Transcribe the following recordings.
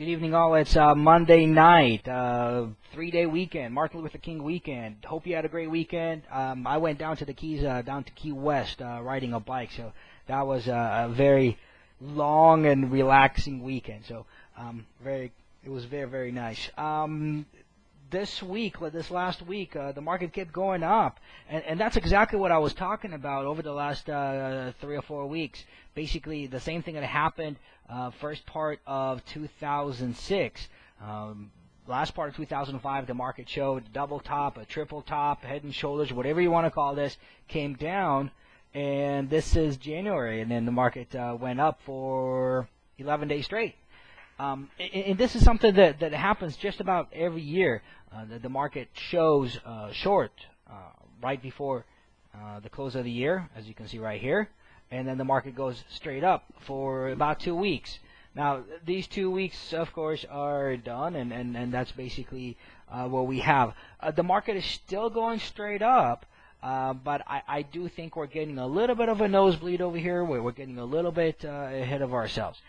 Good evening, all. It's Monday night, 3-day weekend, Martin Luther King weekend. Hope you had a great weekend. I went down to the Keys, down to Key West, riding a bike. So that was a very long and relaxing weekend. So it was very, very nice. This last week, the market kept going up, and that's exactly what I was talking about over the last 3 or 4 weeks. Basically, the same thing that happened first part of 2006. Last part of 2005, the market showed a double top, a triple top, head and shoulders, whatever you want to call this, came down, and this is January, and then the market went up for 11 days straight. And this is something that happens just about every year. The market shows short right before the close of the year, as you can see right here, and then the market goes straight up for about 2 weeks. Now, these 2 weeks, of course, are done, and that's basically what we have. The market is still going straight up, but I do think we're getting a little bit of a nosebleed over here. We're getting a little bit ahead of ourselves.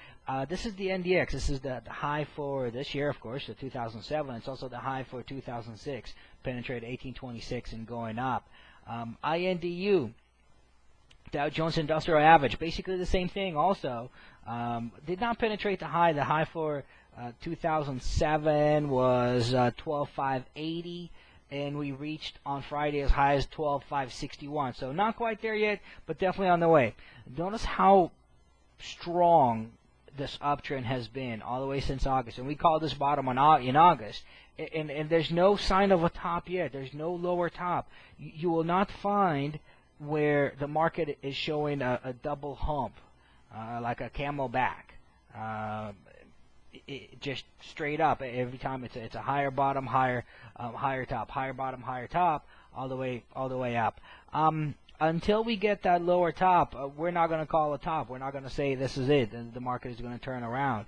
This is the NDX. This is the high for this year, of course, the 2007. It's also the high for 2006, penetrated 1826 and going up. INDU, Dow Jones Industrial Average, basically the same thing also. Did not penetrate the high. The high for 2007 was 12,580. And we reached on Friday as high as 12,561. So not quite there yet, but definitely on the way. Notice how strong this uptrend has been all the way since August. And we called this bottom in August. And there's no sign of a top yet. There's no lower top. You will not find where the market is showing a double hump, like a camel back. Just straight up every time. It's a higher bottom, higher top, higher bottom, higher top, all the way up. Until we get that lower top, we're not going to call a top. We're not going to say this is it. The market is going to turn around.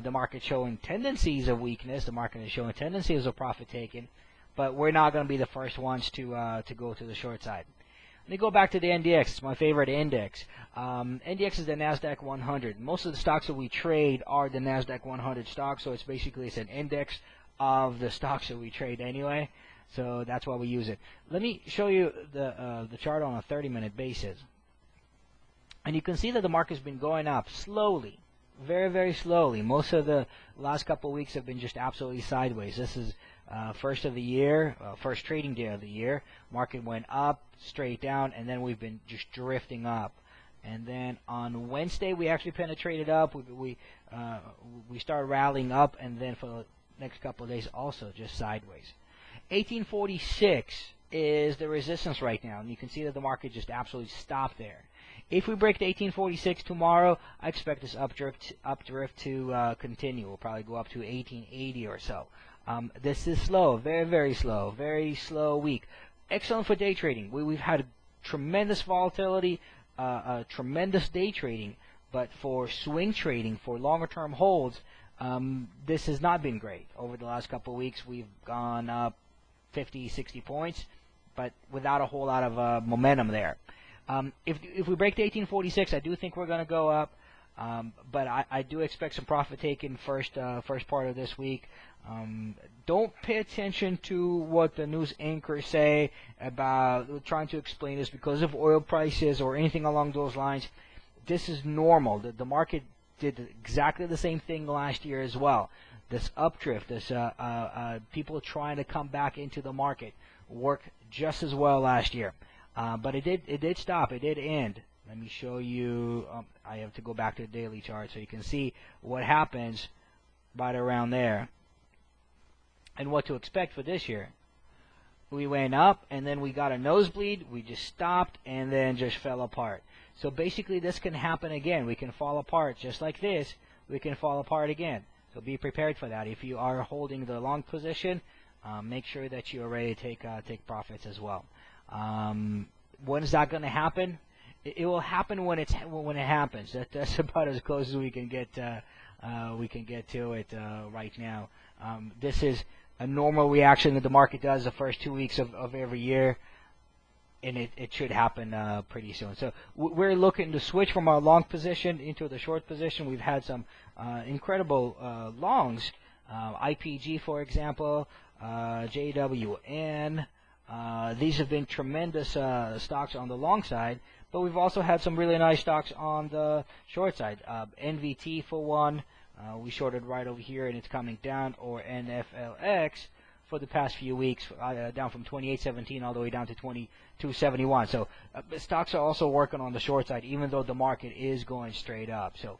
The market's showing tendencies of weakness. The market is showing tendencies of profit taking, but we're not going to be the first ones to go to the short side. Let me go back to the NDX. It's my favorite index. NDX is the NASDAQ 100. Most of the stocks that we trade are the NASDAQ 100 stocks, so it's an index of the stocks that we trade anyway. So that's why we use it. Let me show you the chart on a 30-minute basis. And you can see that the market's been going up slowly, very, very slowly. Most of the last couple of weeks have been just absolutely sideways. This is first of the year, first trading day of the year. Market went up, straight down, and then we've been just drifting up. And then on Wednesday, we actually penetrated up. We started rallying up, and then for the next couple of days, also just sideways. 1846 is the resistance right now, and you can see that the market just absolutely stopped there. If we break the 1846 tomorrow, I expect this updrift to continue. We'll probably go up to 1880 or so. This is slow, very, very slow week. Excellent for day trading. We've had tremendous volatility, tremendous day trading, but for swing trading, for longer term holds, this has not been great. Over the last couple of weeks, we've gone up 50, 60 points, but without a whole lot of momentum there. If we break the 1846, I do think we're going to go up, but I do expect some profit taking first part of this week. Don't pay attention to what the news anchors say about trying to explain this because of oil prices or anything along those lines. This is normal. The market did exactly the same thing last year as well. This updrift, this people trying to come back into the market worked just as well last year. But it did stop. It did end. Let me show you. I have to go back to the daily chart so you can see what happens right around there and what to expect for this year. We went up, and then we got a nosebleed. We just stopped, and then just fell apart. So basically, this can happen again. We can fall apart just like this. We can fall apart again. So be prepared for that. If you are holding the long position, make sure that you are ready to take profits as well. When is that going to happen? It will happen when it happens. That's about as close as we can get to it right now. This is a normal reaction that the market does the first 2 weeks of every year. and it should happen pretty soon. So we're looking to switch from our long position into the short position. We've had some incredible longs, IPG for example, JWN. These have been tremendous stocks on the long side, but we've also had some really nice stocks on the short side. NVT for one, we shorted right over here and it's coming down, or NFLX for the past few weeks, down from 28.17 all the way down to 22.71. So stocks are also working on the short side, even though the market is going straight up. So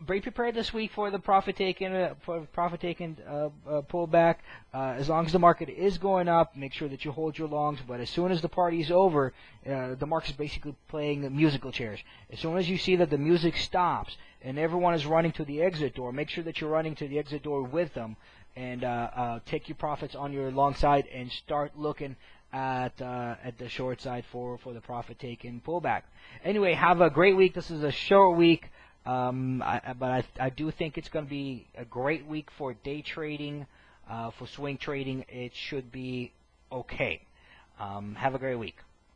be prepared this week for the profit taking pullback. As long as the market is going up, make sure that you hold your longs. But as soon as the party's over, the market's basically playing musical chairs. As soon as you see that the music stops and everyone is running to the exit door, make sure that you're running to the exit door with them, and take your profits on your long side and start looking at the short side for the profit taking pullback. Anyway, have a great week. This is a short week. But I do think it's going to be a great week for day trading, for swing trading. It should be okay. Have a great week.